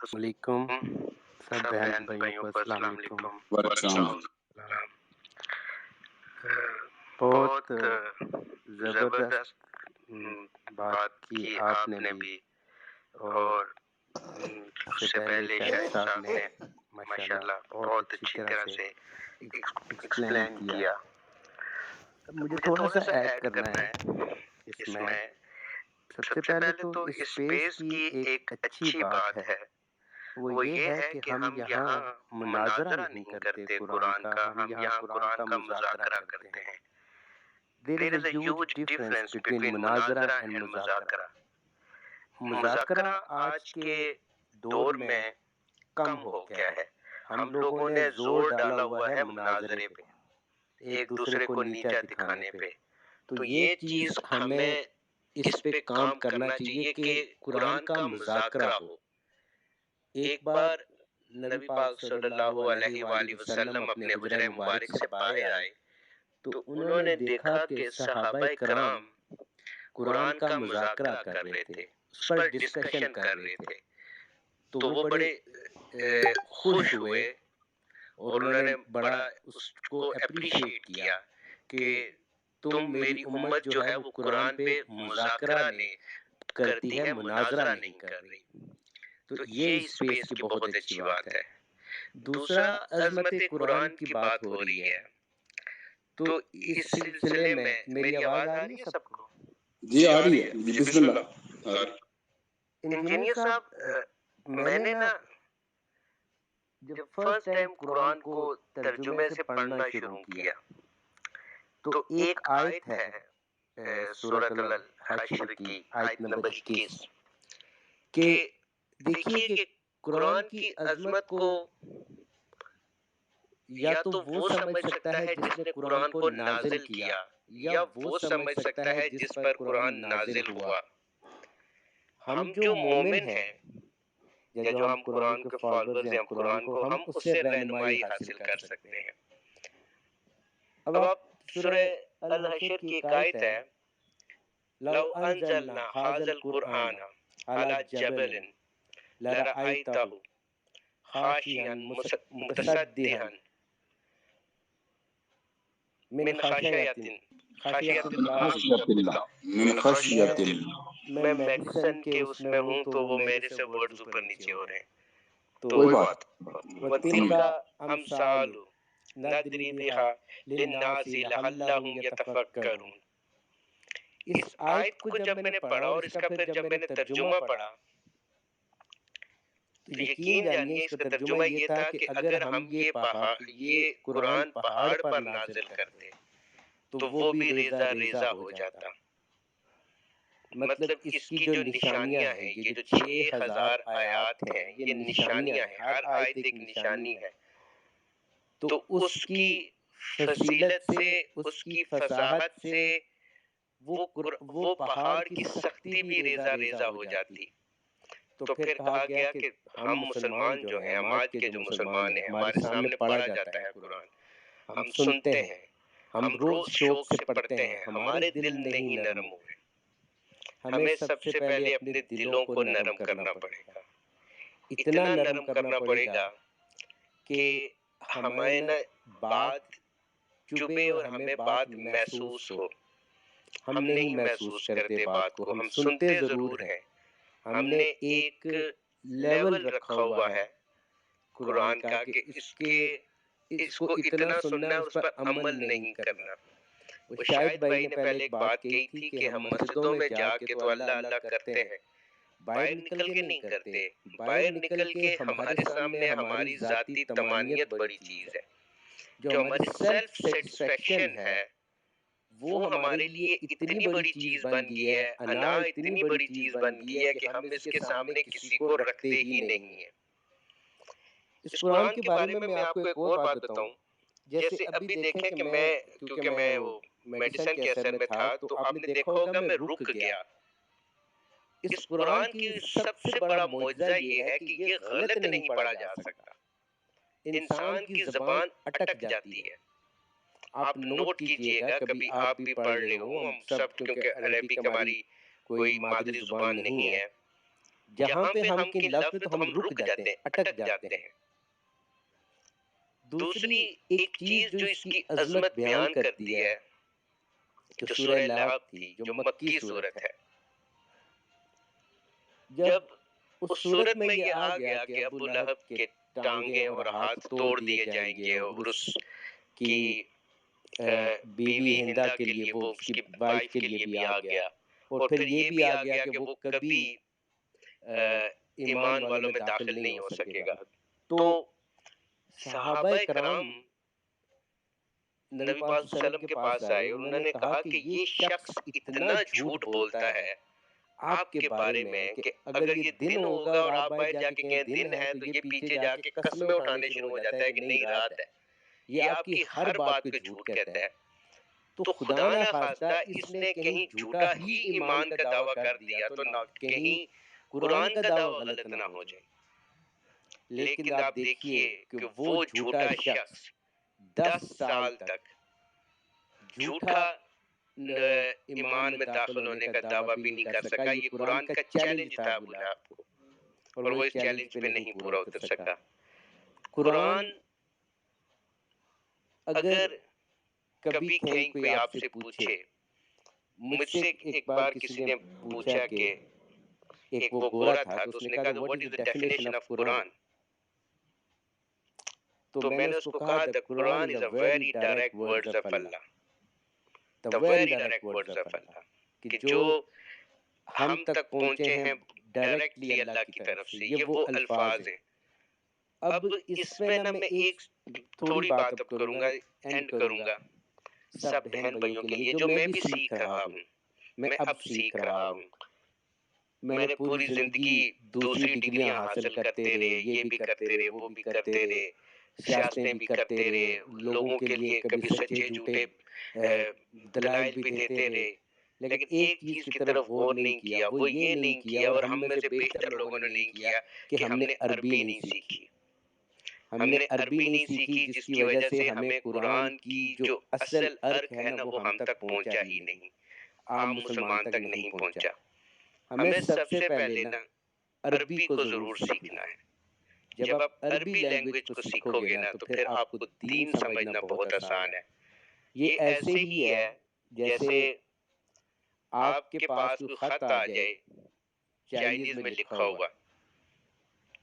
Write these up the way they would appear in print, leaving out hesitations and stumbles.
السلام علیکم سب بہن بھائیوں کو السلام علیکم۔ السلام بہت زبردست بات کی آپ نے بھی، اور اس سے پہلے شاہد صاحب نے ماشاءاللہ بہت اچھی طرح سے ایکسپلین کیا۔ مجھے تھوڑا سا ایڈ کرنا ہے اس میں۔ سب سے پہلے تو اس اسپیس کی ایک اچھی بات ہے، وہ یہ ہے کہ ہم یہاں مناظرہ نہیں کرتے قرآن کا، ہم یہاں قرآن کا مذاکرہ کرتے ہیں۔ There is a huge difference between مناظرہ and مذاکرہ۔ مذاکرہ آج کے دور میں کم ہو گیا ہے، ہم لوگوں نے زور ڈالا ہوا ہے مناظرے پہ، ایک دوسرے کو نیچا دکھانے پہ۔ تو یہ چیز ہمیں اس پہ کام کرنا چاہیے کہ قرآن کا مذاکرہ ہو۔ ایک بار نبی پاک صلی اللہ علیہ وآلہ وسلم اپنے حجرہ مبارک سے باہر آئے تو انہوں نے دیکھا کہ صحابہ کرام قرآن کا مذاکرہ کر رہے تھے، اس پر ڈسکشن کر رہے تھے۔ تو وہ بڑے خوش ہوئے اور انہوں نے بڑا اس کو اپریشیٹ کیا کہ تم میری امت جو ہے وہ قرآن پہ مذاکرہ نہیں کرتی ہے، مناظرہ نہیں کر رہی۔ تو یہ اسپیس کی بہت اچھی بات ہے۔ دوسرا، عظمت قرآن کی بات ہو رہی ہے، تو اس سلسلے میں میری آواز آ رہی ہے سب کو؟ جی آ رہی ہے، جی بسم اللہ۔ انجینئر صاحب، میں نے نا جب فرسٹ ٹائم قرآن کو ترجمے سے پڑھنا شروع کیا تو ایک آیت ہے سورۃ الحشر کی آیت نمبر 21 کہ دیکھیے کہ قرآن کی عظمت کو یا تو وہ سمجھ سکتا ہے جس نے قرآن کو نازل کیا، یا وہ سمجھ سکتا ہے جس پر قرآن نازل ہوا۔ ہم جو مومن ہیں یا جو ہم قرآن کے فالوورز ہیں، قرآن کو ہم اس سے رہنمائی حاصل کر سکتے ہیں۔ اب آپ سورہ الحشر کی ایک آیت ہے، لو انزلنا ھذا القرآن علی جبل لرأیتہ خاشعا متصدعا من خشیۃ اللہ۔ من خشیت اللہ۔ میں میڈیسن کے اس میں ہوں تو وہ میرے سے ورڈز اوپر نیچے ہو رہے ہیں۔ کوئی بات وَتِلْكَ أَمْثَالُ نَضْرِبُهَا لِلنَّاسِ لَعَلَّهُمْ يَتَفَكَّرُونَ۔ اس آیت کو جب میں نے پڑھا اور اس کا پھر جب میں نے ترجمہ پڑھا تو یقین جانیے اس کا ترجمہ یہ تھا کہ اگر ہم یہ قرآن پہاڑ پر نازل کرتے تو وہ بھی ریزہ ریزہ ہو جاتا۔ مطلب اس کی جو نشانیاں ہیں، یہ جو 6000 آیات ہیں، یہ نشانیاں ہیں، ہر آیت ایک نشانی ہے۔ تو اس کی فصیلت سے، اس کی فصاحت سے وہ پہاڑ کی سختی بھی ریزہ ریزہ ہو جاتی۔ تو پھر کہا گیا کہ ہم مسلمان جو ہیں، ہم آج کے جو مسلمان ہیں، ہمارے سامنے پڑھا جاتا ہے قرآن، ہم سنتے ہیں، ہم روز شوق سے پڑھتے ہیں، ہمارے دل نہیں نرم ہوئے۔ ہمیں سب سے پہلے اپنے دلوں کو نرم کرنا پڑے گا، اتنا نرم کرنا پڑے گا کہ ہمیں نہ بات چبھے اور ہمیں بات محسوس ہو۔ ہم نہیں محسوس کرتے بات کو، ہم سنتے ضرور ہیں۔ ہم نے ایک لیول رکھا ہوا ہے قرآن کا کہ اس کو اتنا سننا ہے، اس پر عمل نہیں کرنا۔ وہ شاہد بھائی نے پہلے ایک بات کہی تھی کہ ہم مسجدوں میں جا کے تو اللہ اللہ کرتے ہیں، باہر نکل کے نہیں کرتے۔ باہر نکل کے ہمارے سامنے ہماری ذاتی تمانیت بڑی چیز ہے، جو ہماری سیلف سیٹسفیکشن ہے وہ ہمارے لیے اتنی بڑی چیز بن گئی ہے، انا اتنی بڑی چیز بن گئی ہے کہ ہم اس کے سامنے کسی کو رکھتے ہی نہیں ہیں۔ اس قرآن کے بارے میں میں آپ کو ایک اور بات بتاؤں، جیسے ابھی دیکھیں کہ کیونکہ میں وہ میڈیسن کے اثر میں تھا تو آپ نے دیکھا ہوگا میں رک گیا۔ اس قرآن کی سب سے بڑا معجزہ یہ ہے کہ یہ غلط نہیں پڑھا جا سکتا، انسان کی زبان اٹک جاتی ہے۔ آپ نوٹ کیجئے گا، کبھی آپ بھی پڑھ رہے ہوں، ہم سب کیونکہ عربک ہماری کوئی مادری زبان نہیں ہے، جہاں پہ ہم کی لفظ تو ہم رک جاتے ہیں، اٹک جاتے ہیں۔ دوسری ایک چیز جو اس کی عظمت بیان کرتی ہے، جو سورہ لہب تھی، جو مکی سورت ہے، جب اس سورت میں یہ آ گیا کہ ابو لہب کے ٹانگیں اور ہاتھ توڑ دیے جائیں گے، اور اس کی بیوی ہندا کے لیے، وہ اس کی وائف کے لیے بھی آ گیا، اور پھر یہ بھی آ گیا کہ وہ کبھی ایمان والوں میں داخل نہیں ہو سکے گا، تو صحابہ کرام نبی پاک صلی اللہ علیہ وسلم کے پاس آئے، انہوں نے کہا کہ یہ شخص اتنا جھوٹ بولتا ہے آپ کے بارے میں کہ اگر یہ دن ہوگا اور آپ باہر جا کے کہیں دن ہے، تو یہ پیچھے جا کے قسمیں اٹھانے شروع ہو جاتا ہے کہ نہیں رات ہے، یہ آپ کی ہر بات کو جھوٹ کہتا ہے۔ تو خدا نہ خواستہ اس نے کہیں جھوٹا ہی ایمان کا دعویٰ کر دیا تو نہ کہیں قرآن کا دعویٰ غلط نہ ہو جائے۔ لیکن آپ دیکھیے کہ وہ جھوٹا شخص 10 سال تک جھوٹا ایمان میں داخل ہونے کا دعویٰ بھی نہیں کر سکا۔ یہ قرآن کا چیلنج تھا ابو لہب کو، اور وہ اس چیلنج پہ نہیں پورا اتر سکا۔ قرآن اگر کبھی کہیں کوئی آپ سے پوچھے، مجھ سے ایک بار کسی نے پوچھا کہ ایک وہ گورا تھا، تو اس نے کہا what is the definition of Quran؟ تو میں نے اس کو کہا the Quran is a very direct words of Allah، the very direct words of Allah، کہ جو ہم تک پہنچے ہیں ڈائریکٹلی اللہ کی طرف سے، یہ وہ الفاظ ہیں۔ اب اس میں نا میں ایک تھوڑی بات اب کروں گا، اینڈ کروں گا سب بہن بھائیوں کے لیے، جو میں بھی سیکھ رہا ہوں، میں اب سیکھ رہا ہوں۔ میں نے پوری زندگی دوسری ڈگریاں حاصل کرتے رہے، یہ بھی کرتے رہے، وہ بھی کرتے رہے، سیاستیں بھی کرتے رہے، لوگوں کے لیے کبھی سچے جھوٹے دلائل بھی دیتے رہے، لیکن ایک چیز کی طرف غور نہیں کیا، وہ یہ نہیں کیا، اور ہم میں سے بیشتر لوگوں نے نہیں کیا، کہ ہم نے عربی نہیں سیکھی۔ ہم نے عربی نہیں سیکھی، جس کی وجہ سے ہمیں قرآن کی جو اصل ارک ہے نا، وہ ہم تک پہنچا ہی نہیں، عام مسلمان تک نہیں پہنچا۔ ہمیں سب سے پہلے نا عربی کو ضرور سیکھنا ہے۔ جب آپ عربی لینگویج کو سیکھو گے نا، تو پھر آپ کو دین سمجھنا بہت آسان ہے۔ یہ ایسے ہی ہے جیسے آپ کے پاس کوئی خط آ جائے چائنیز میں لکھا ہوا،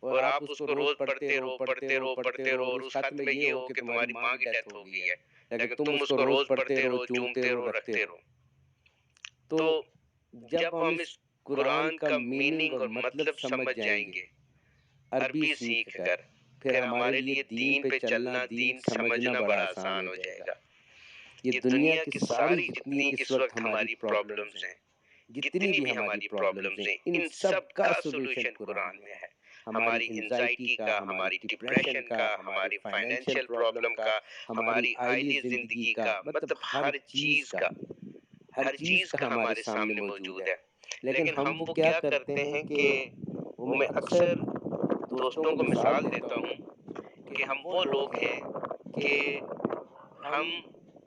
اور آپ اس کو روز پڑھتے رہو، اور اس خط میں یہ ہو کہ تمہاری ماں کی ڈیتھ ہو گئی ہے، لیکن تم اس کو روز پڑھتے رہو، چومتے رہو، رکھتے رہو۔ تو جب ہم اس قرآن کا میننگ اور مطلب سمجھ جائیں گے عربی سیکھ کر، پھر ہمارے لیے دین پہ چلنا، دین سمجھنا بڑا آسان ہو جائے گا۔ یہ دنیا کی ساری جتنی اس وقت ہماری پرابلمز ہیں، جتنی بھی ہماری پرابلمز ہیں، ان سب کا سولوشن قرآن میں ہے۔ ہماری انزائٹی کا، ہماری ڈپریشن کا، ہماری فائنینشیل پرابلم کا، ہماری آئلی زندگی کا، مطلب ہر چیز کا ہمارے سامنے موجود ہے۔ لیکن ہم وہ کیا کرتے ہیں کہ میں اکثر دوستوں کو مثال دیتا ہوں کہ ہم وہ لوگ ہیں کہ ہم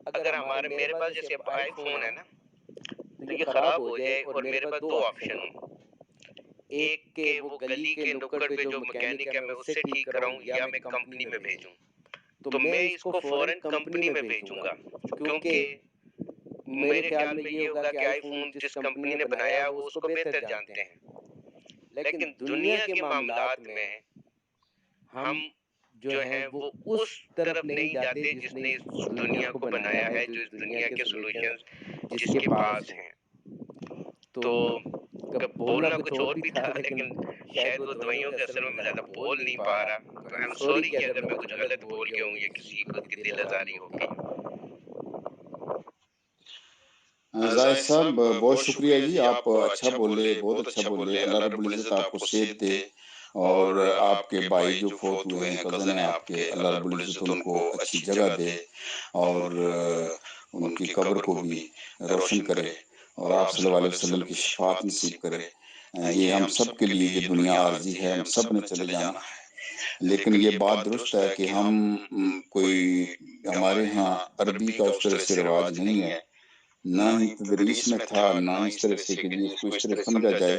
اگر میرے پاس جیسے آئی فون ہے نا، تو یہ خراب ہو جائے اور میرے پاس دو آپشن ہوں، ایک کہ وہ گلی کے نکڑ پہ جو مکینک ہے میں اس سے ٹھیک کراؤں، یا میں کمپنی میں بھیجوں، تو میں اس کو فوراً کمپنی میں بھیجوں گا، کیونکہ میرے خیال میں یہ ہوگا کہ آئی فون جس کمپنی نے بنایا وہ اس کو بہتر جانتے ہیں۔ لیکن دنیا کے معاملات میں ہم جو ہیں وہ اس طرف نہیں جاتے جس نے اس دنیا کو بنایا ہے، جو اس دنیا کے سولوشنز جس کے پاس ہیں۔ تو بولنا کچھ اور بھی تھا، لیکن شاید وہ دوائیوں کے اثر میں زیادہ بول نہیں پا رہا، تو I'm sorry کہ اگر میں کچھ غلط بول گیا ہوں یا کسی کو دل آزاری ہو گئی۔ زاہد صاحب بہت شکریہ جی، آپ اچھا بولے، بہت اچھا بولے۔ اللہ رب العزت آپ کو صحت دے، اور آپ کے بھائی جو فوت ہوئے ہیں، کزن ہیں آپ کے، اللہ رب العزت ان کو اچھی جگہ دے، اور ان کی قبر کو بھی روشن کرے، اور آپ صلی اللہ علیہ وسلم کی شفاعت نصیب کرے۔ یہ ہم سب کے لیے یہ دنیا عارضی ہے، ہم سب نے چلے جانا ہے، لیکن یہ بات درست ہے کہ ہم کوئی، ہمارے ہاں عربی کا اس طرح سے رواج نہیں ہے، نہ ہی تدریس میں تھا، نہ اس طرح سے کہ جی اس کو اس طرح سمجھا جائے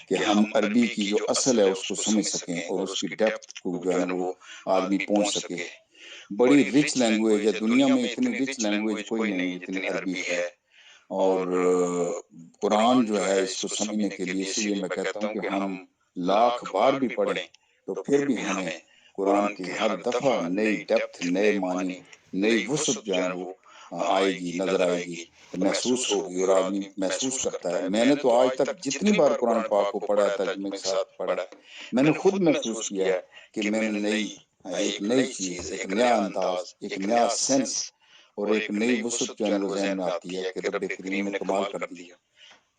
کہ ہم عربی کی جو اصل ہے اس کو سمجھ سکیں اور اس کی ڈیپتھ کو جو ہے نا وہ آدمی پہنچ سکے۔ بڑی رچ لینگویج ہے، دنیا میں اتنی رچ لینگویج کوئی نہیں جتنی عربی ہے، اور قرآن جو ہے اس کو سمجھنے کے لیے، اسی لیے میں کہتا ہوں کہ ہم لاکھ بار بھی پڑھیں تو پھر بھی ہمیں قرآن کی ہر دفعہ نئی ڈیپتھ، نئے معنی، نئی وسعت جو ہے نا وہ آئے گی، نظر آئے گی، محسوس ہوگی، اور آدمی محسوس کرتا ہے۔ میں نے تو آج تک جتنی بار قرآن پاک کو پڑھا ہے، ترجمے کے ساتھ پڑھا ہے، میں نے خود محسوس کیا ہے کہ میں نے ایک نئی چیز، ایک نیا انداز، ایک نیا سینس اور ایک نئی وسعت جو ہے وہ ذہن میں آتی ہے کہ رب کریم نے کمال کر دیا۔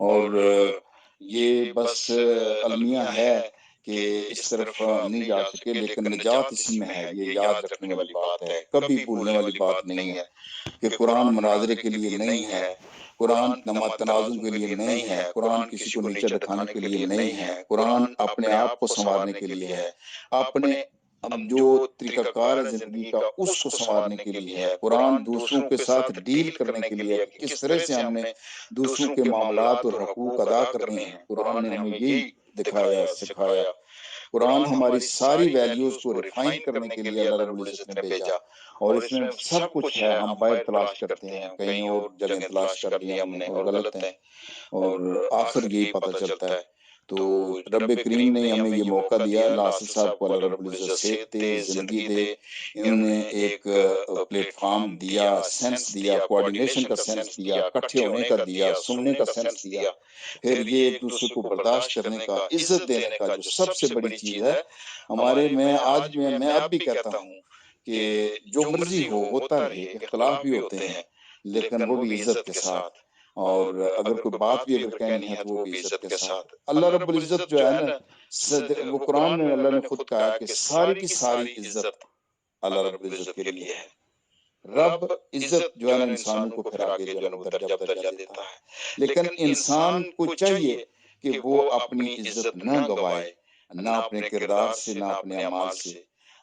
اور یہ بس المیہ ہے کہ اس طرف نہیں جا سکے، لیکن نجات اسی میں ہے۔ یہ یاد رکھنے والی بات ہے، کبھی بھولنے والی بات نہیں ہے کہ قرآن مناظرے کے لیے نہیں ہے، قرآن تنازع کے لیے نہیں ہے، قرآن کسی کو نیچے دکھانے کے لیے نہیں ہے، قرآن اپنے آپ کو سنوارنے کے لیے ہے، اپنے جو طریقہ کار ہے زندگی کا اس کو سنوارنے کے لیے ہے۔ قرآن دوسروں کے ساتھ ڈیل کرنے کے لیے ہے کہ کس طرح سے ہم نے دوسروں کے معاملات اور حقوق ادا کرنے ہیں۔ قرآن نے ہمیں یہی دکھایا، سکھایا۔ قرآن ہماری ساری ویلیوز کو ریفائن کرنے کے لیے اللہ رب العزت نے بھیجا، اور اس میں سب کچھ ہے۔ ہم باہر تلاش کرتے ہیں، کہیں اور جگہ تلاش کر لی ہم نے اور غلط ہیں، اور آخر یہی پتہ چلتا ہے۔ تو رب کریم نے ہمیں یہ موقع دیا، لاسل صاحب کو اللہ رب العزت صحت دے، زندگی دے، انہوں نے ایک پلیٹ فارم دیا، سینس دیا، کوآرڈینیشن کا سینس دیا، اکٹھے ہونے کا دیا، سننے کا سینس دیا، پھر یہ ایک دوسرے کو برداشت کرنے کا، عزت دینے کا، جو سب سے بڑی چیز ہے ہمارے میں اب بھی کہتا ہوں کہ جو مرضی ہو ہوتا رہے، اختلاف بھی ہوتے ہیں لیکن وہ بھی عزت کے ساتھ، اور اگر کوئی بات بھی اگر کہنی ہے تو وہ بھی عزت کے ساتھ۔ اللہ رب العزت جو ہے نا، وہ قرآن میں اللہ نے خود کہا کہ ساری کی ساری عزت اللہ رب العزت کے لیے ہے۔ رب عزت جو ہے نا انسانوں کو پھر آگے جو ہے نا وہ درجہ بدرجہ دیتا ہے، لیکن انسان کو چاہیے کہ وہ اپنی عزت نہ گوائے، نہ اپنے کردار سے، نہ اپنے اعمال سے،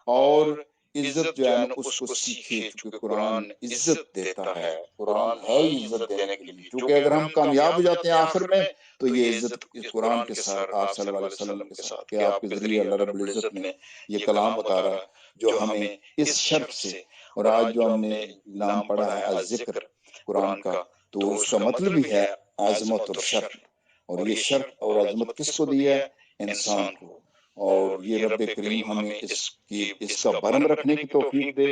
اور عزت جو ہے نا اس کو سیکھے، چونکہ قرآن عزت دیتا ہے، قرآن ہے ہی عزت دینے کے لیے۔ چونکہ اگر ہم کامیاب ہو جاتے ہیں آخر میں تو یہ عزت اس قرآن کے ساتھ، آپ صلی اللہ علیہ وسلم کے ساتھ، کہ آپ کے ذریعے اللہ رب العزت نے یہ کلام اتارا جو ہمیں اس شرف سے، اور آج جو ہم نے نام پڑھا ہے الذکر قرآن کا، تو اس کا مطلب ہی ہے عظمت اور شرف، اور یہ شرف اور عظمت کس کو دی ہے؟ انسان کو۔ اور یہ رب کریم ہمیں اس کا برہم رکھنے کی توفیق دے،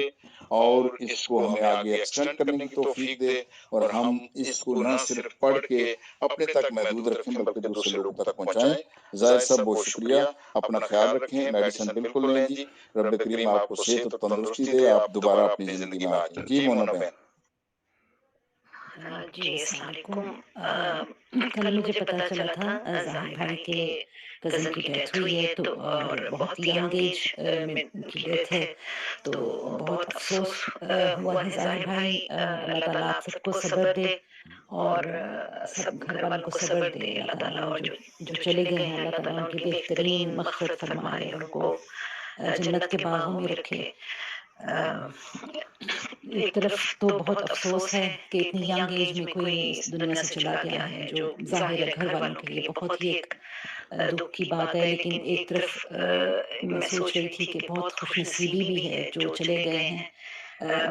اور اس کو ہمیں آگے ایکسٹینڈ کرنے کی توفیق دے، اور ہم اس کو نہ صرف پڑھ کے اپنے تک محدود رکھیں بلکہ دوسرے لوگوں تک پہنچائیں۔ زاہد صاحب بہت شکریہ، اپنا خیال رکھیں، میڈیسن بالکل لیں جی، رب کریم آپ کو صحت اور تندرستی دے، آپ دوبارہ اپنی زندگی میں آ جائیں جی۔ مونا بہن جی السلام علیکم۔ کل مجھے پتہ چلا تھا ظاہر بھائی کے کزن کی ڈیتھ ہوئی ہے، تو اور بہت ینگ ایج میں ان کی ڈیتھ ہے، تو بہت افسوس ہوا ہے ظاہر بھائی۔ اللہ تعالیٰ آپ سب کو صبر دے، اور سب گھر والوں کو صبر دے اللہ تعالیٰ، اور جو چلے گئے ہیں اللہ تعالیٰ ان کی بہترین مغفرت فرمائے، ان کو جنت کے باغوں میں رکھے۔ ایک طرف تو بہت افسوس ہے کہ اتنی ینگ ایج میں کوئی اس دنیا سے چلا گیا ہے، جو ظاہر ہے گھر والوں کے لیے بہت ہی ایک دکھ کی بات ہے، لیکن ایک طرف میں سوچ رہی تھی کہ بہت خوش نصیبی بھی ہے جو چلے گئے ہیں،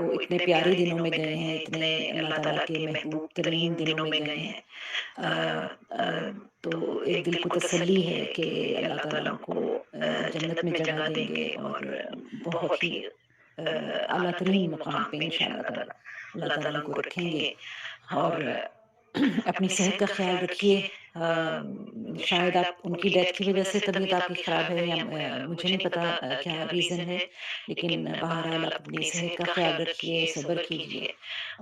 وہ اتنے پیارے دنوں میں گئے ہیں، اتنے اللہ تعالیٰ کے محبوب ترین دنوں میں گئے ہیں۔ تو ایک دل کو تسلی ہے کہ اللہ تعالیٰ ان کو جنت میں جگہ دیں گے، اور بہت ہی اعلیٰ ترین مقام پہ انشاءاللہ تعالیٰ اللہ تعالیٰ ان کو رکھیں گے۔ اور اپنی صحت کا خیال رکھیے۔ شاید آپ ان کی ڈیتھ کی وجہ سے طبیعت آپ کی خراب ہے، یا مجھے نہیں پتا کیا ریزن ہے، لیکن بہرحال آپ اپنی صحت کا خیال رکھیے، صبر کیجیے،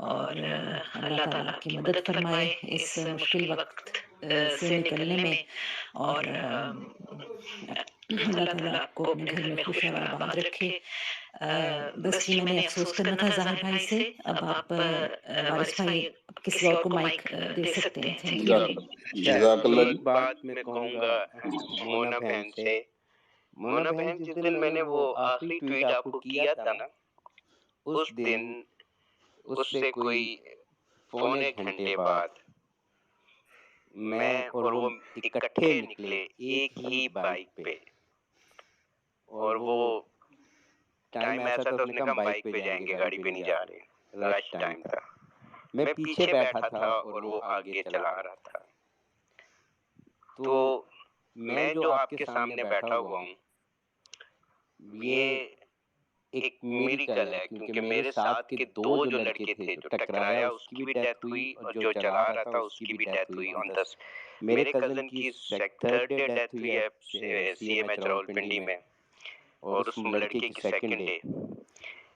اور اللہ تعالیٰ آپ کی مدد فرمائے اس مشکل وقت سے نکلنے میں، اور اللہ تعالیٰ آپ کو اپنے گھر میں خوش اور آباد رکھے۔ بس جی میں نے افسوس کرنا تھا ظاہر بھائی سے۔ اب آپ وارث بھائی کسی اور کو مائک دے سکتے ہیں۔ Thank you. جزاک اللہ ایک جی۔ بات میں کہوں گا مونا بہن سے، مونا بہن جس دن میں نے وہ آخری ٹویٹ آپ کو کیا تھا نا، اس دن اس سے کوئی پونے گھنٹے بعد میں اور وہ اکٹھے نکلے ایک ہی بائک پہ، اور وہ ٹائم ایسا تھا، اس نے کہا ہم بائک پہ جائیں گے، گاڑی پہ نہیں جا رہے، رش ٹائم تھا۔ میں پیچھے بیٹھا تھا اور وہ آگے چلا رہا تھا۔ تو میں جو آپ کے سامنے بیٹھا ہوا ہوں، یہ ایک میریکل ہے، کیونکہ میرے ساتھ کے دو جو لڑکے تھے، جو ٹکرایا اس کی بھی ڈیتھ ہوئی، اور جو چلا رہا تھا اس کی بھی ڈیتھ ہوئی آن 10۔ میرے کزن کی تھرڈ ڈے ڈیتھ ہوئی ہے سی ایم ایچ راولپنڈی میں، اور اس لڑکے کی سیکنڈ ڈے۔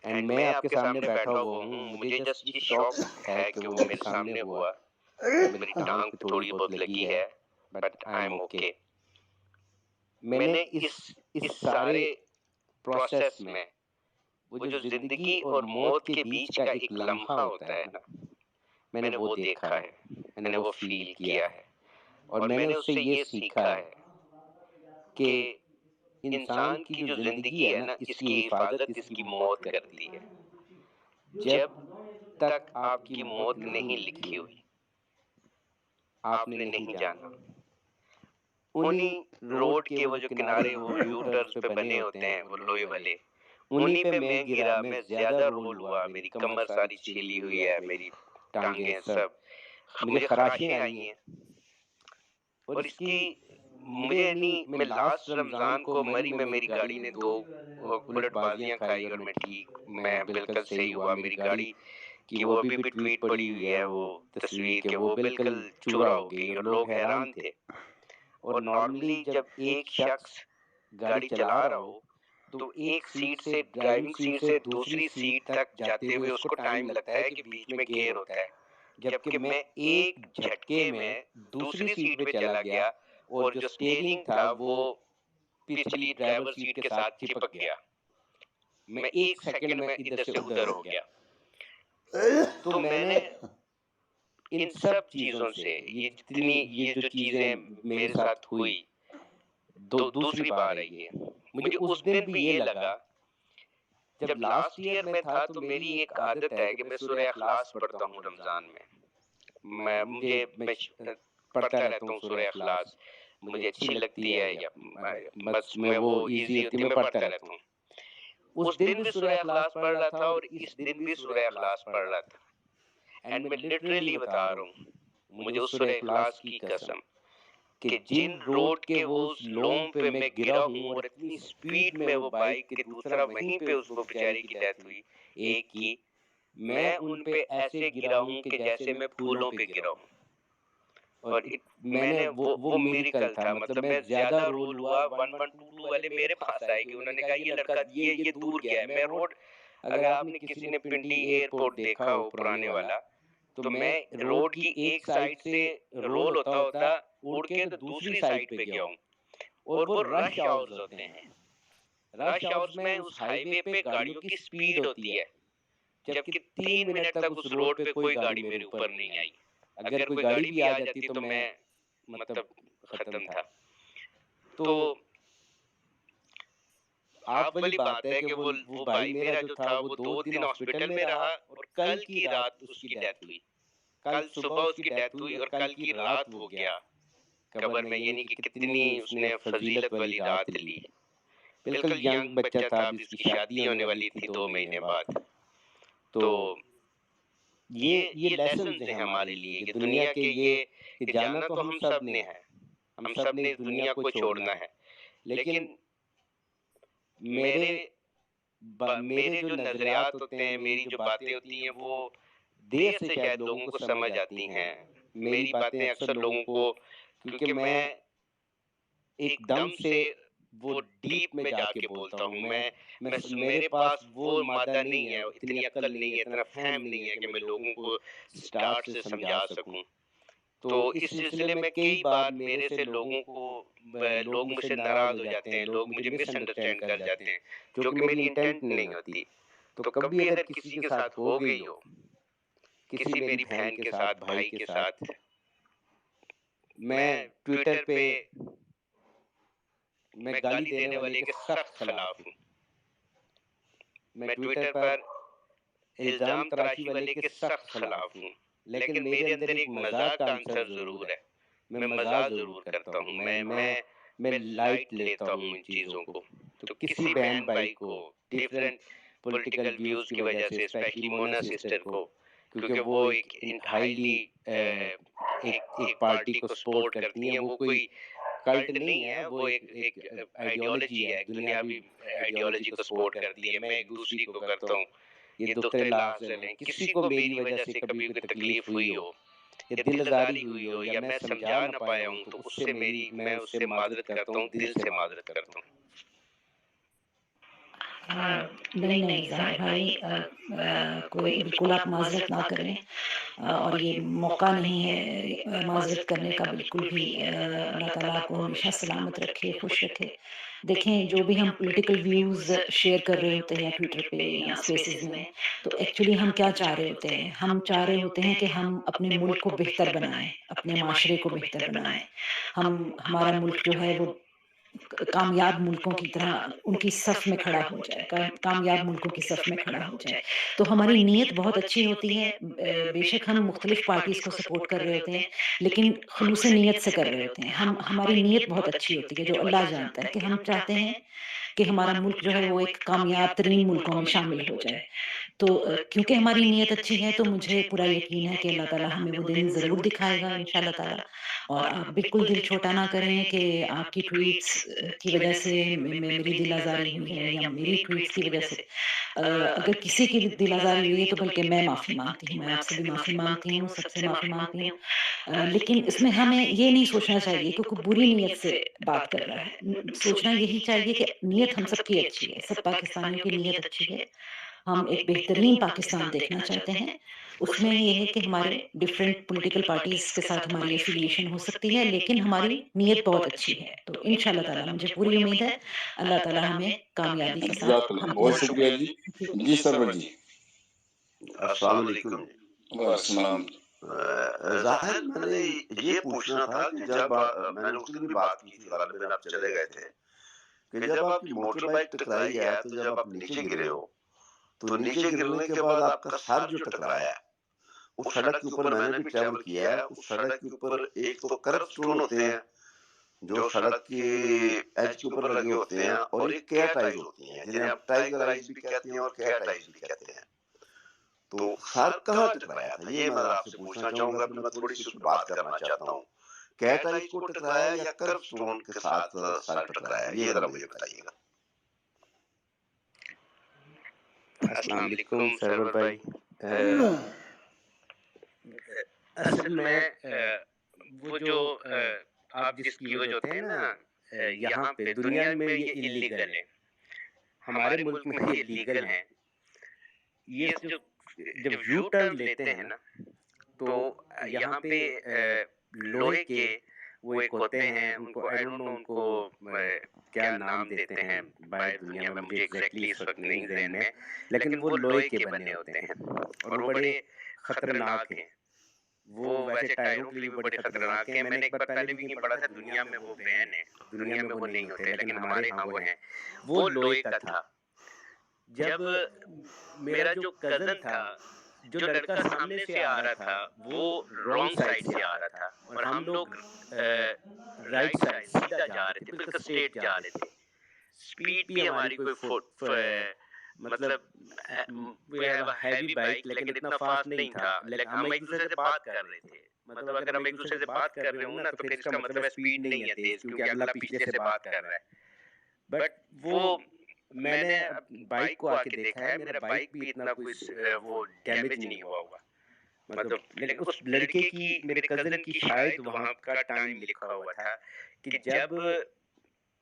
اینڈ میں آپ کے سامنے بیٹھا ہوا ہوں، مجھے جسٹ یہ شوق ہے کہ وہ میرے سامنے ہوا، میری ٹانگ پہ تھوڑی بہت لگی ہے، بٹ آئی ایم اوکے۔ میں نے اس سارے پروسیس میں وہ جو زندگی اور موت کے بیچ کا ایک لمحہ ہوتا ہے نا، میں نے وہ دیکھا ہے، میں نے وہ فیل کیا ہے، اور میں نے اس سے یہ سیکھا ہے کہ انسان کی جو زندگی ہے نا، اس کی حفاظت اس کی موت کرتی ہے۔ جب تک آپ کی موت نہیں لکھی ہوئی، آپ نے نہیں جانا۔ انہی روڈ کے وہ جو کنارے وہ یو ٹرنز پہ بنے ہوتے ہیں، وہ لوہے والے، انہی پہ میں گرا، میں زیادہ رول ہوا، میری کمر ساری چھیلی ہوئی ہے، میری ٹانگیں سب، مجھے خراشیں آئی ہیں۔ اور اس کی مجھے نہیں، میں لاسٹ رمضان کو مری میں، میری گاڑی نے 2 بلٹ بازیاں کھائی، اور میں ٹھیک، میں بالکل صحیح ہوا۔ میری گاڑی کی وہ ابھی بھی ٹویٹ پڑی ہوئی ہے، وہ تصویر کہ وہ بالکل چورا ہو گئی، اور لوگ حیران تھے۔ اور نارملی جب ایک شخص گاڑی چلا رہا ہو تو ایک سیٹ سے، ڈرائیونگ سیٹ سے دوسری سیٹ تک جاتے ہوئے اس کو ٹائم لگتا ہے کہ بیچ میں گیئر ہوتا ہے، جبکہ میں ایک جھٹکے میں دوسری سیٹ پہ چلا گیا، اور جو سٹیئرنگ تھا وہ پچھلی ڈرائیور سیٹ کے ساتھ چپک گیا۔ میں ایک سیکنڈ میں ادھر سے ادھر ہو گیا۔ تو میں نے ان سب چیزوں سے، یہ جتنی یہ جو چیزیں میرے ساتھ ہوئی، دوسری بار ہے یہ، مجھے اس دن بھی یہ لگا، جب لاسٹ ایئر میں تھا تو میری ایک عادت ہے کہ میں سورہ اخلاص پڑھتا ہوں رمضان میں۔ میں پڑھتا رہتا ہوں سورہ اخلاص، مجھے اچھی لگتی ہے، یا بس میں وہ ایزی ہوتی ہے، میں پڑھتا رہتا ہوں۔ اس دن بھی سورہ اخلاص پڑھ رہا تھا، اور اس دن بھی سورہ اخلاص پڑھ رہا تھا۔ اینڈ میں لٹرلی بتا رہا ہوں، مجھے اس سورہ اخلاص کی قسم کہ جن روڈ کے وہ اس لوم پہ میں گرا ہوں، اور اتنی سپیڈ میں وہ بائک کہ دوسرا وہیں پہ اس کو بیچارے کی ڈیتھ ہوئی ایک کی، میں ان پہ ایسے گرا ہوں کہ جیسے میں پھولوں پہ گرا ہوں۔ اور میں نے وہ میریکل تھا، مطلب میں زیادہ رول ہوا۔ 1122 والے میرے پاس آئے کہ انہوں نے کہا یہ لڑکا یہ دور گیا ہے۔ میں روڈ، اگر آپ نے کسی نے پنڈی ایئرپورٹ دیکھا ہو پرانے والا، تو میں روڈ کی ایک سائڈ سے رول ہوتا ہوتا اڑ کے تو دوسری سائڈ پہ گیا ہوں، اور وہ رش آورز ہوتے ہیں۔ رش آورز میں اس ہائی وے پہ گاڑیوں کی سپیڈ ہوتی ہے، جبکہ 3 منٹ تک اس روڈ پہ کوئی گاڑی میرے اوپر نہیں آئی۔ اگر کوئی گاڑی بھی آ جاتی تو میں مطلب ختم تھا۔ تو آپ والی بات ہے کہ وہ بھائی میرا جو تھا وہ 2 دن ہاسپٹل میں رہا، اور کل کی رات اس کی ڈیتھ ہوئی۔ کل صبح اس کی ڈیتھ ہوئی، اور کل کی رات وہ گیا قبر میں۔ یعنی کہ کتنی اس نے فضیلت والی رات لی۔ بالکل ینگ بچہ تھا، اب اس کی شادی ہونے والی تھی 2 مہینے بعد۔ تو یہ لیسنز ہیں ہمارے لیے کہ دنیا کے یہ جانا تو ہم سب نے ہے، ہم سب نے اس دنیا کو چھوڑنا ہے، لیکن میرے جو نظریات ہوتے ہیں، میری جو باتیں ہوتی ہیں، وہ دیر سے شاید لوگوں کو سمجھ آتی ہیں۔ میری باتیں اکثر لوگوں کو، کیونکہ میں ایک دم سے وہ ڈیپ میں جا کے بولتا ہوں، میرے پاس وہ مادہ نہیں ہے، اتنی عقل نہیں ہے، اتنا فہم نہیں ہے کہ میں لوگوں کو سٹارٹ سے سمجھا سکوں۔ تو اس سلسلے میں کئی بار میرے سے لوگ مجھ سے ناراض ہو جاتے ہیں، لوگ مجھے مس انڈرسٹینڈ کر جاتے ہیں، جو کہ میری انٹینٹ نہیں ہوتی۔ تو کبھی اگر کسی کے ساتھ ہو گئی ہو، کسی میری بہن کے ساتھ، بھائی کے ساتھ، میں ٹویٹر پہ میں گالی دینے والے کے سخت خلاف ہوں۔ میں ٹویٹر پر الزام تراشی والے کے سخت خلاف ہوں۔ لیکن میرے اندر ایک مزاق کا عنصر ضرور ہے، میں مزاق ضرور کرتا ہوں، میں لائٹ لیتا ہوں ان چیزوں کو. تو کسی بہن بھائی کو ڈفرینٹ پولیٹیکل ویوز کی وجہ سے، اسپیشلی مونا سسٹر کو، کیونکہ وہ ایک ہائیلی ایک پارٹی کو سپورٹ کرتی ہیں، وہ کوئی کلٹ نہیں ہے، وہ ایک آئیڈیالوجی ہے، ایک دنیاوی آئیڈیالوجی کو سپورٹ کرتی ہے. میں ایک دوسری کو کرتا ہوں. یہ دختر لا افضل ہیں، کسی کو میری وجہ سے کبھی کوئی تکلیف ہوئی ہو یا دل آزاری ہوئی ہو یا میں سمجھا نہ پایا ہوں تو اس سے میں اس سے معذرت کرتا ہوں، دل سے معذرت کرتا ہوں. نہیں ظاہر بھائی، کوئی بالکل آپ معذرت نہ کریں، اور یہ موقع نہیں ہے معذرت کرنے کا بالکل بھی. اللہ تعالیٰ آپ کو ہمیشہ سلامت رکھے، خوش رکھے. دیکھیں، جو بھی ہم پولیٹیکل ویوز شیئر کر رہے ہوتے ہیں ٹویٹر پہ یا اسپیسز میں، تو ایکچولی ہم کیا چاہ رہے ہوتے ہیں؟ ہم چاہ رہے ہوتے ہیں کہ ہم اپنے ملک کو بہتر بنائیں، اپنے معاشرے کو بہتر بنائیں. ہمارا ملک جو ہے وہ کامیاب ملکوں کی طرح ان کی صف میں کھڑا ہو جائے، کامیاب ملکوں کی صف میں کھڑا ہو جائے. تو ہماری نیت بہت اچھی ہوتی ہے، بے شک ہم مختلف پارٹیز کو سپورٹ کر رہے ہوتے ہیں، لیکن خلوص نیت سے کر رہے ہوتے ہیں. ہماری نیت بہت اچھی ہوتی ہے، جو اللہ جانتا ہے، کہ ہم چاہتے ہیں کہ ہمارا ملک جو ہے وہ ایک کامیاب ترین ملکوں میں شامل ہو جائے. تو کیونکہ ہماری نیت اچھی ہے تو مجھے پورا یقین ہے کہ اللہ تعالیٰ ہمیں وہ دن ضرور دکھائے گا انشاءاللہ تعالیٰ. اور آپ بالکل دل چھوٹا نہ کریں کہ آپ کی ٹویٹس کی وجہ سے میری دل آزاری ہوئی ہے یا میری ٹویٹس کی وجہ سے اگر کسی کی دل آزاری ہوئی ہے تو بلکہ میں معافی مانگتی ہوں، میں آپ سے بھی معافی مانگتی ہوں، سب سے معافی مانگتی ہوں. لیکن اس میں ہمیں یہ نہیں سوچنا چاہیے کہ کوئی بری نیت سے بات کر رہا ہے. سوچنا یہی چاہیے کہ نیت ہم سب کی اچھی ہے، سب پاکستانیوں کی نیت اچھی ہے. ہم ایک بہترین پاکستان دیکھنا چاہتے ہیں. اس میں یہ ہے کہ ہمارے ڈفرینٹ پولیٹیکل پارٹیز کے ساتھ ہماری افیلیشن ہو سکتی ہے، لیکن ہماری نیت بہت اچھی ہے. تو انشاءاللہ تعالیٰ مجھے پوری امید ہے اللہ تعالیٰ ہمیں کامیابی کے ساتھ جزاک اللہ، بہت شکریہ جی. جی سرور جی. السلام علیکم. السلام. ظاہر میں نے یہ پوچھنا تھا کہ جب میں نے اس دن بھی بات کی تھی، غالباً آپ چلے گئے تھے، کہ جب آپ کی موٹر بائک ٹکرائی ہے تو جب آپ نیچے گرے ہو تو نیچے گرنے کے بعد آپ کا سر جو ٹکرایا ہے، اس سڑک کے اوپر میں نے بھی ٹریول کیا ہے، اس سڑک کے اوپر ایک تو کرب سٹون ہوتے ہیں جو سڑک کے ایج کے اوپر لگے ہوتے ہیں، اور ایک کیٹ آئیز ہوتی ہیں جنہیں آپ ٹائیگر آئیز بھی کہتے ہیں اور کیٹ آئیز بھی کہتے ہیں. تو سر کہاں ٹکرایا تھا یہ میں آپ سے پوچھنا چاہوں گا، پھر میں تھوڑی سی اس پہ بات کرنا چاہتا ہوں. کیٹ آئیز کو ٹکرایا یا کرب سٹون کے ساتھ سر ٹکرایا، یہ ذرا مجھے بتائیے گا. السلام علیکم سرور بھائی. اصل میں وہ جو آپ جس کی وجہ ہوتے ہیں نا، یہاں پہ دنیا میں یہ انلیگل ہے، ہمارے ملک میں یہ لیگل ہیں. یہ جو جب یو ٹرن لیتے ہیں نا تو یہاں پہ لوہے کے وہ ایک ہوتے ہیں، ان کو آئی ڈونٹ نو ان کو کیا نام دیتے ہیں باہر دنیا میں، مجھے ایگزیکٹلی اس وقت نہیں ذہن میں، لیکن وہ لوہے کے بنے ہوتے ہیں اور وہ بڑے خطرناک ہیں. وہ ویسے ٹائروں کے لیے بھی بڑے خطرناک ہیں. میں نے ایک بار پہلے بھی کہیں پڑھا تھا دنیا میں وہ بین ہے، دنیا میں وہ نہیں ہوتے، لیکن ہمارے ہاں وہ ہیں. وہ لوہے کا تھا. جب میرا جو کزن تھا، جو لڑکا سامنے سے آ رہا تھا وہ رانگ سائڈ سے آ رہا تھا اور ہم لوگ رائٹ سائڈ سیدھا جا رہے تھے، بالکل اسٹریٹ جا رہے تھے. اسپیڈ بھی ہماری کوئی مطلب ہیوی بائک لیکن اتنا فاسٹ نہیں تھا، لیکن ہم ایک دوسرے سے بات کر رہے تھے. مطلب اگر ہم ایک دوسرے سے بات کر رہے ہوں نا تو پھر اس کا مطلب ہے اسپیڈ نہیں ہے تیز، کیونکہ اگلا پیچھے سے بات کر رہا ہے. بٹ وہ میں نے بائک کو آ کے دیکھا ہے، میرا بائک بھی اتنا کوئی وہ ڈیمیج نہیں ہوا ہوگا مطلب، لیکن اس لڑکے کی، میرے کزن کی شاید وہاں کا ٹائم لکھا ہوا تھا کہ جب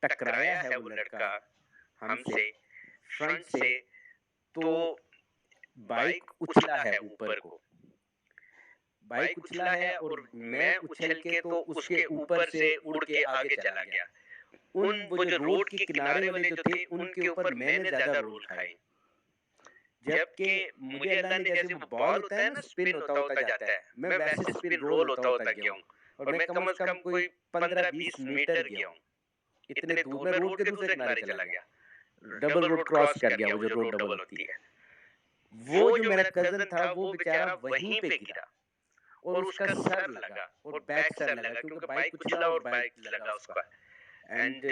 ٹکرایا ہے وہ لڑکا ہم سے فرنٹ سے تو بائک اچھلا ہے اوپر کو، بائک اچھلا ہے اور میں اچھل کے تو اس کے اوپر سے اڑ کے آگے چلا گیا. وہ جو روڈ کے کنارے والے جو تھے ان کے اوپر میں نے زیادہ رول کھائے، جبکہ مجھے اللہ نے جیسے وہ بال ہوتا ہے نا اسپن ہوتا ہوتا جاتا ہے، میں ویسے اسپن رول ہوتا ہوتا گیا ہوں اور میں کم از کم کوئی 15-20 میٹر گیا ہوں. اتنے دور میں روڈ کے دوسرے کنارے چلا گیا، ڈبل روڈ کراس کر گیا، وہ جو روڈ ڈبل ہوتی ہے. وہ جو میرا کزن تھا وہ بیچارہ وہیں پہ گرا اور اس کا سر لگا اور بیک سر لگا کیونکہ بائک کچلا اور بائک لگا اس کا. اینڈ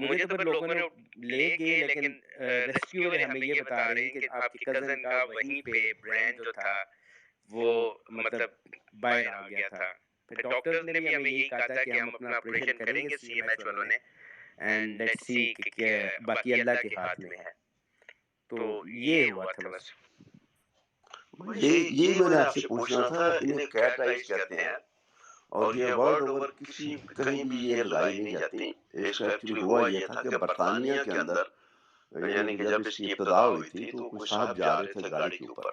مجھے تو پھر لوگوں نے لے گئے لیکن ریسکیو والے ہمیں یہ بتا رہے ہیں کہ آپ کے کزن کا وہیں پہ برین جو تھا وہ مطلب باہر آ گیا تھا. پھر ڈاکٹرز نے بھی ہمیں یہی کہا تھا کہ ہم اپنا آپریشن کریں گے سی ایم ایچ والوں نے اینڈ لیٹس سی کہ باقی اللہ کے ہاتھ میں ہے. تو یہ ہوا تھا بس. یہ میں نے آپ سے پوچھنا تھا، انہیں کیٹ آئیز کہتے ہیں اور یہ ورلڈ اوور کہیں بھی یہ لگائی نہیں جاتی. اس کا ایکچولی ہوا یہ تھا کہ برطانیہ کے اندر یعنی کہ جب اس کی ابتدا ہوئی تھی تو کچھ صاحب جا رہے تھے گاڑی کے اوپر،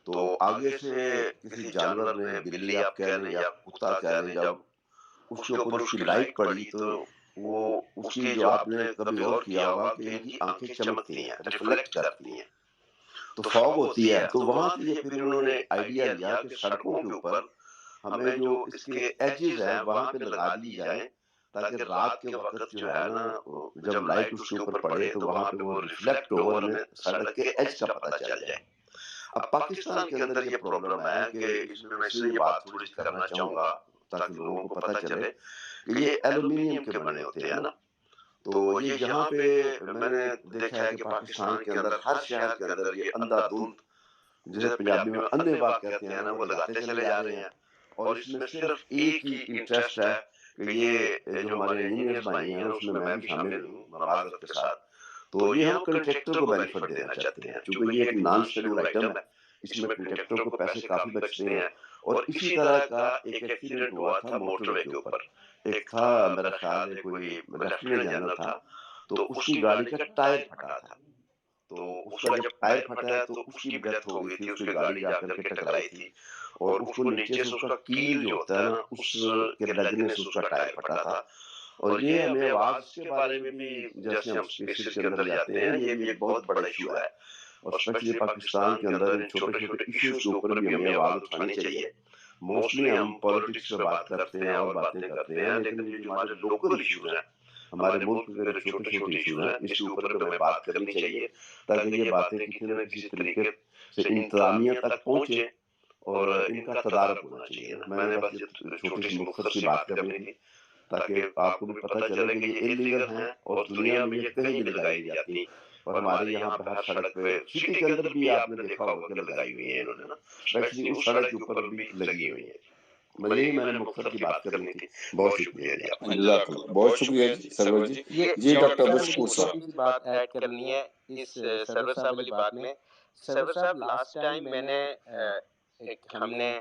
تو آگے سے کسی جانور نے، بلی آپ کہہ لیں یا کتا کہہ لیں، جب اس کے اوپر اس کی لائٹ پڑی تو وہ اس کی، جو آپ نے کبھی غور کیا ہوگا کہ ان کی آنکھیں چمکتی ہیں، ریفلیکٹ کرتی ہیں، تو فوگ ہوتی ہے. تو وہاں سے یہ پھر انہوں نے آئیڈیا لیا کہ سڑکوں کے اوپر ہمیں جو اس کے ایجز ہیں وہاں پہ لگا دی جائیں تاکہ رات کے وقت جو ہے نا جب لائٹ اس کے اوپر پڑے تو وہاں پہ وہ ریفلیکٹ ہو، ہمیں سڑک کے ایج کا پتہ چل جائے. اب پاکستان کے اندر یہ پرابلم ہے کہ اس میں اس لیے یہ بات تھوڑی سی کرنا چاہوں گا تاکہ لوگوں کو پتہ چلے کہ یہ ایلومینیم کے بنے ہوتے ہیں نا. تو یہ یہاں پہ میں نے دیکھا ہے کہ پاکستان کے اندر ہر شہر کے اندر یہ اندھا دھند، جسے پنجابی میں اندھے باغ کہتے ہیں نا، وہ لگاتے چلے جا رہے ہیں. اور اس میں صرف ایک ہی انٹرسٹ ہے کہ یہ جو ہمارے انجینئرز بھائی ہیں اس میں میں بھی شامل ہوں معذرت کے ساتھ، تو یہ ہم کنٹریکٹر کو بینیفٹ دینا چاہتے ہیں چونکہ یہ ایک نان شیڈول آئٹم ہے. اس میں کنٹریکٹر کو پیسے کافی بچتے ہیں. اور اسی طرح کا ایک ایکسیڈنٹ ہوا تھا موٹر وے کے اوپر. ایک تھا میرا خیال ہے کوئی لیفٹیننٹ جنرل تھا، تو اس کی گاڑی کا ٹائر پھٹا تھا. تو اس کا جب ٹائر پھٹا ہے تو اس کی بھی ڈیتھ ہو گئی تھی. اس کی گاڑی جا کر کے ٹکرائی تھی اور اس کو نیچے سے اس کا کیل جو ہوتا ہے نا اس کے لگنے سے اس کا ٹائر پھٹا تھا. اور یہ ہمیں آواز کے بارے میں بھی، جیسے ہم اسپیسز کے اندر جاتے ہیں، یہ بھی ایک بہت بڑا ایشو ہے. اور اسپیشلی پاکستان کے اندر ان چھوٹے چھوٹے ایشوز کے اوپر بھی ہمیں آواز اٹھانی چاہیے. موسٹلی ہم پالیٹکس پہ بات کرتے ہیں اور باتیں کرتے ہیں، لیکن یہ جو ہمارے لوکل ایشوز ہیں، ہمارے ملک کے جو چھوٹے چھوٹے ایشوز ہیں، اس کے اوپر بھی ہمیں بات کرنی چاہیے تاکہ یہ باتیں کسی نہ کسی طریقے سے انتظامیہ تک پہنچے اور ان کا تدارک ہونا چاہیے. میں نے بس یہ چھوٹی سی مختصر سی بات کرنی تھی تاکہ آپ کو بھی پتہ چلے کہ یہ انلیگل ہیں اور دنیا میں یہ کہیں بھی لگائی نہیں جاتی. اور ہمارے یہاں پہ ہر سڑک پہ، سٹی کے اندر بھی آپ نے دیکھا ہوگا کہ لگائی ہوئی ہیں انہوں نے نا، اسپیشلی اس سڑک کے اوپر بھی لگی ہوئی ہیں. بس یہی میں نے مختصر کی بات کرنی تھی. بہت شکریہ جی آپ کا. جزاک اللہ، بہت شکریہ جی سرور جی. یہ جی ڈاکٹر صاحب بشکور مجھے صاحب. چھوٹی سی بات ایڈ کرنی ہے اس سرور صاحب والی بات میں. سرور صاحب لاسٹ ٹائم میں نے ہم نے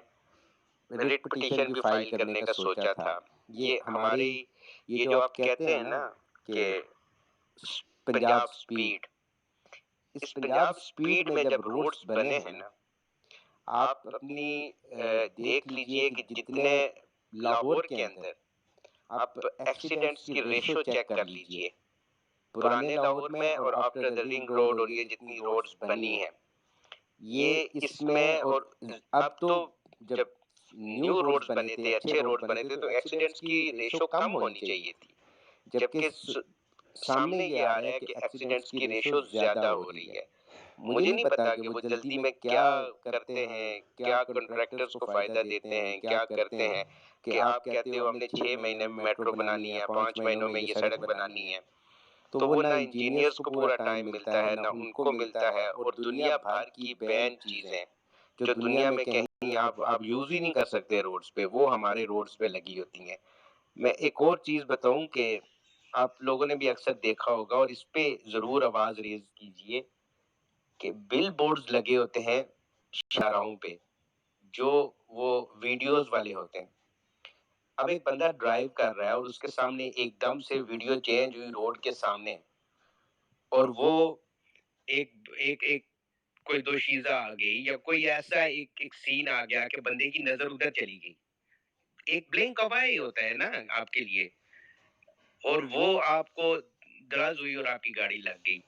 ریٹ پٹیشن بھی فائل کرنے کا سوچا تھا. یہ ہماری یہ جو آپ کہتے ہیں نا کہ پنجاب سپیڈ، اس پنجاب سپیڈ میں جب روڈز بنے ہیں نا، آپ اپنی دیکھ لیجئے کہ جتنے لاہور کے اندر آپ ایکسیڈنٹس کی ریشو چیک کر لیجئے پرانے لاہور میں اور آفٹر دا رنگ روڈ اور یہ جتنی روڈز بنی ہیں، یہ اس میں اور اب تو جب نیو روڈز بنے تھے، اچھے روڈز بنے تھے، تو ایکسیڈنٹس کی ریشو کم ہونی چاہیے تھی، جبکہ سامنے یہ آ رہا ہے کہ ایکسیڈنٹس کی ریشو زیادہ ہو رہی ہے. مجھے نہیں پتا کہ وہ جلدی میں کیا کرتے ہیں، کیا کنٹریکٹرز کو فائدہ دیتے ہیں، کیا کرتے ہیں کہ آپ کہتے ہو ہم نے 6 مہینے میں میٹرو بنانی ہے، 5 مہینوں میں یہ سڑک بنانی ہے، تو وہ نہ انجینئرز کو پورا ٹائم ملتا ہے، نہ ان کو ملتا ہے. اور دنیا بھر کی بین چیزیں جو دنیا میں کہیں آپ یوز ہی نہیں کر سکتے روڈز پہ، وہ ہمارے روڈز پہ لگی ہوتی ہیں. میں ایک اور چیز بتاؤں کہ آپ لوگوں نے بھی اکثر دیکھا ہوگا اور اس پہ ضرور آواز ریز کیجئے کہ بل بورڈز لگے ہوتے ہیں شاہراہوں پہ جو وہ ویڈیوز والے ہوتے ہیں. اب ایک بندہ ڈرائیو کر رہا ہے اور اس کے سامنے ایک دم سے ویڈیو چینج ہوئی روڈ کے سامنے، اور وہ ایک ایک ایک کوئی دوشیزہ آ گئی یا کوئی ایسا ایک سین آ گیا کہ بندے کی نظر ادھر چلی گئی. ایک بلنک آف آئی ہوتا ہے نا آپ کے لیے، اور وہ آپ کو دراز ہوئی اور آپ کی گاڑی لگ گئی.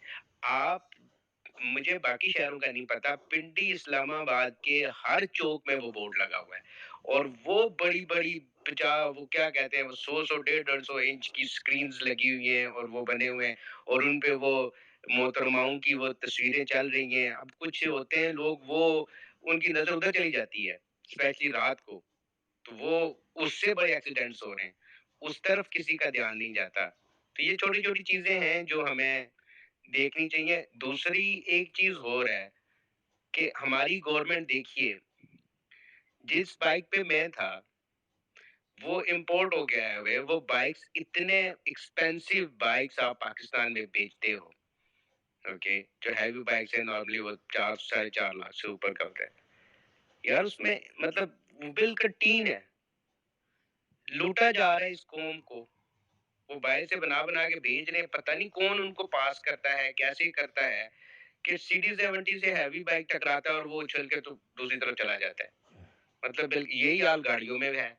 آپ، مجھے باقی شہروں کا نہیں پتا، پنڈی اسلام آباد کے ہر چوک میں وہ بورڈ لگا ہوا ہے، اور وہ بڑی بڑی وہ کیا کہتے ہیں، وہ 100 کی سکرینز لگی ہوئی ہیں اور وہ بنے ہوئے ہیں، اور ان پہ وہ محترماؤں کی وہ تصویریں چل رہی ہیں. اب کچھ ہوتے ہیں لوگ، وہ ان کی نظر ادھر چلی جاتی ہے اسپیشلی رات کو، تو وہ اس سے بڑے ایکسیڈنٹس ہو رہے ہیں، اس طرف کسی کا دھیان نہیں جاتا. تو یہ چھوٹی چھوٹی چیزیں ہیں جو ہمیں دیکھنی چاہیے. دوسری ایک چیز اور ہے کہ ہماری گورنمنٹ دیکھیے، جس بائک پہ میں تھا وہ امپورٹ ہو گیا ہے، وہ بائکس اتنے ایکسپینسو بائکس آپ پاکستان میں بیچتے ہو، اوکے، جو ہیوی بائکس ہیں نارملی وہ 4 سے 4.5 لاکھ سے اوپر کا ہوتا ہے یار. اس میں مطلب وہ بالکل ٹین ہے، لوٹا جا رہا ہے اس قوم کو. وہ باہر سے بنا بنا کے بھیج رہے ہیں، پتہ نہیں کون ان کو پاس کرتا ہے، کیسے کرتا ہے کہ CD70 سے ہیوی بائک ٹکراتا ہے اور وہ اچھل کے تو دوسری طرف چلا جاتا ہے. مطلب یہی حال گاڑیوں میں ہے.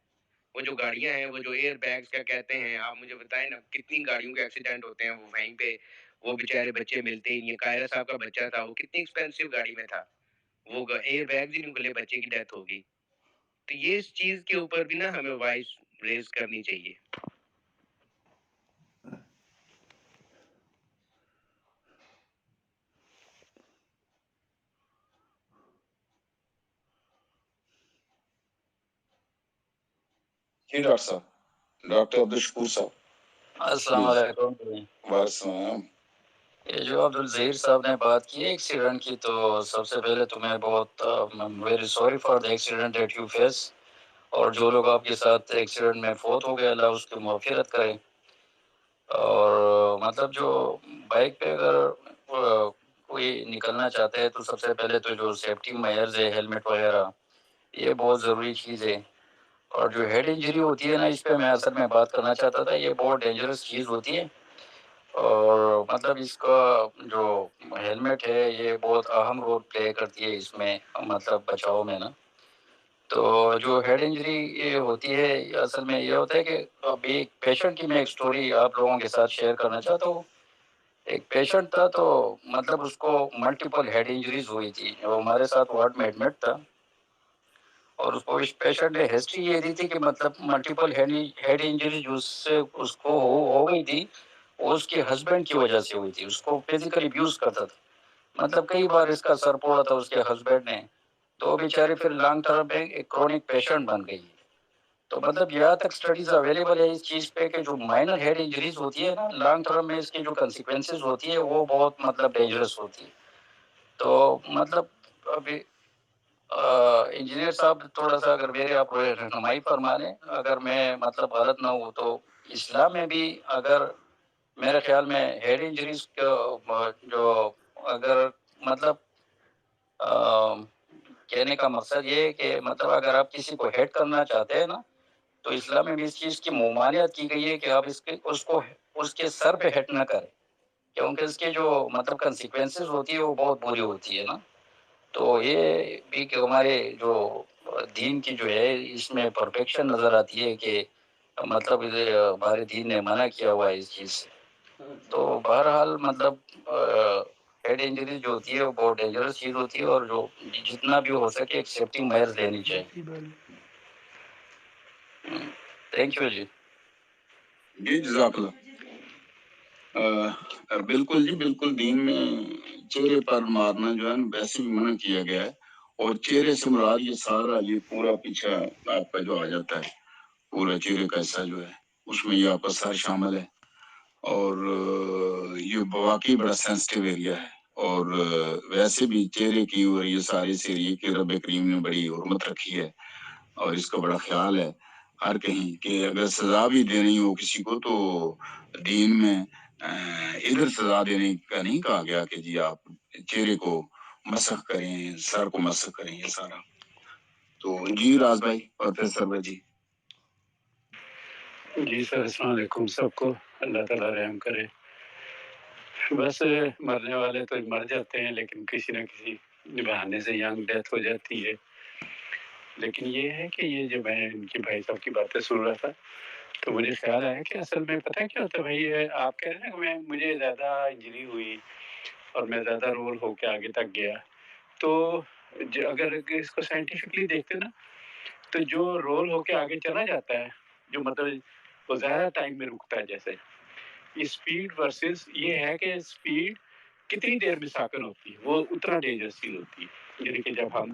وہ جو گاڑیاں ہیں، وہ جو ایئر بیگز کیا کہتے ہیں، آپ مجھے بتائیں نا کتنی گاڑیوں کے ایکسیڈنٹ ہوتے ہیں. وہ وہیں پہ وہ بیچارے بچے ملتے ہی نہیں. قاہرہ صاحب کا بچہ تھا، وہ کتنی ایکسپینسو گاڑی میں تھا، وہ ایئر بیگز ہی نہیں کھلے، بچے کی ڈیتھ ہوگی. تو یہ اس چیز کے اوپر بھی نا ہمیں وائس ریز کرنی چاہیے. جی ڈاکٹر صاحب، ڈاکٹر عبدالشکور صاحب. السلام علیکم. وعلیکم السلام. یہ جو عبدالظہیر صاحب نے بات کی ایکسیڈنٹ کی، تو سب سے پہلے تو میں بہت very sorry for the accident that you face. اور جو لوگ آپ کے ساتھ ایکسیڈنٹ میں فوت ہو گئے، اللہ اس کی مغفرت کرے. اور مطلب جو بائک پہ اگر کوئی نکلنا چاہتا ہے تو سب سے پہلے تو جو سیفٹی میئرز ہے، ہیلمٹ وغیرہ، یہ بہت ضروری چیز ہے. اور جو ہیڈ انجری ہوتی ہے نا، اس پہ میں اصل میں بات کرنا چاہتا تھا. یہ بہت ڈینجرس چیز ہوتی ہے، اور مطلب اس کا جو ہیلمٹ ہے یہ بہت اہم رول پلے کرتی ہے اس میں، مطلب بچاؤ میں نا. تو جو ہیڈ انجری یہ ہوتی ہے، اصل میں یہ ہوتا ہے کہ اب ایک پیشنٹ کی میں ایک سٹوری آپ لوگوں کے ساتھ شیئر کرنا چاہتا ہوں. ایک پیشنٹ تھا، تو مطلب اس کو ملٹیپل ہیڈ انجریز ہوئی تھی. وہ ہمارے ساتھ وارڈ میں ایڈمٹ تھا، اور اس کو اس پیشنٹ نے ہسٹری یہ دی تھی کہ مطلب ملٹیپل ہیڈ انجری جو اس کو ہو گئی تھی، وہ اس کے ہسبینڈ کی وجہ سے ہوئی تھی. اس کو فزیکلی ابیوز کرتا تھا، مطلب کئی بار اس کا سر پھوڑا تھا اس کے ہسبینڈ نے. تو بیچاری پھر لانگ ٹرم میں ایک کرونک پیشنٹ بن گئی. تو مطلب یہاں تک اسٹڈیز اویلیبل ہے اس چیز پہ کہ جو مائنر ہیڈ انجریز ہوتی ہے نا، لانگ ٹرم میں اس کی جو کنسیکوینسز ہوتی ہے وہ بہت مطلب ڈینجرس ہوتی ہے. تو مطلب ابھی انجینئر صاحب تھوڑا سا اگر میرے آپ رہنمائی فرما لیں، اگر میں مطلب غلط نہ ہوں تو اسلام میں بھی اگر میرے خیال میں ہیڈ انجریز جو اگر مطلب کہنے کا مقصد یہ ہے کہ مطلب اگر آپ کسی کو ہیڈ کرنا چاہتے ہیں نا، تو اسلام میں بھی اس چیز کی ممانعت کی گئی ہے کہ آپ اس کے سر پہ ہیڈ نہ کریں، کیونکہ اس کے جو مطلب کنسیکوینسز ہوتی ہے وہ بہت بری ہوتی ہے نا. تو یہ بھی کہ ہمارے جو دین کی جو ہے اس میں پرفیکشن نظر آتی ہے کہ مطلب ہمارے دین نے منع کیا ہوا ہے اس چیز سے. تو بہرحال مطلب ہیڈ انجری جو ہوتی ہے وہ بہت ڈینجرس چیز ہوتی ہے، اور جو جتنا بھی ہو سکے ایک سیفٹی میئرز لینی چاہیے. تھینک یو جی. جی جزاک اللہ. بالکل جی بالکل، دین میں چہرے پر مارنا جو ہے ویسے بھی منع کیا گیا ہے. اور چہرے سے مراد یہ سارا یہ پورا پیچھا آپ کا جو آ جاتا ہے، پورا چہرے کا حصہ جو ہے اس میں یہ آپ کا سر شامل ہے. اور یہ واقعی بڑا سینسٹیو ایریا ہے. اور ویسے بھی چہرے کی اور یہ سارے سے ایریا کی رب کریم نے بڑی حرمت رکھی ہے، اور اس کا بڑا خیال ہے ہر کہیں کہ اگر سزا بھی دینی ہو کسی کو تو دین میں ادھر سزا دینے کا نہیں کہا گیا کہ جی آپ چہرے کو مسح کریں، سر کو مسح کریں، یہ سارا. تو جی راز بھائی، پروفیسر بھائی جی. جی سر، السلام علیکم سب کو، اللہ تعالیٰ رحم کرے. بس مرنے والے تو مر جاتے ہیں، لیکن کسی نہ کسی بہانے سے ینگ ڈیتھ ہو جاتی ہے. لیکن یہ ہے کہ یہ جو میں ان کی بھائی صاحب کی باتیں سن رہا تھا تو مجھے خیال آیا کہ اصل میں پتہ کیا ہوتا ہے بھائی، آپ کہہ رہے ہیں کہ مجھے زیادہ انجری ہوئی اور میں زیادہ رول ہو کے آگے تک گیا. تو اگر اس کو سائنٹیفکلی دیکھتے نا، تو جو رول ہو کے آگے چلا جاتا ہے، جو مطلب وہ زیادہ ٹائم میں رکتا ہے، جیسے اسپیڈ ورسز یہ ہے کہ اسپیڈ کتنی دیر میں ساکن ہوتی ہے، وہ اتنا ڈینجرس چیز ہوتی ہے. یعنی کہ جب ہم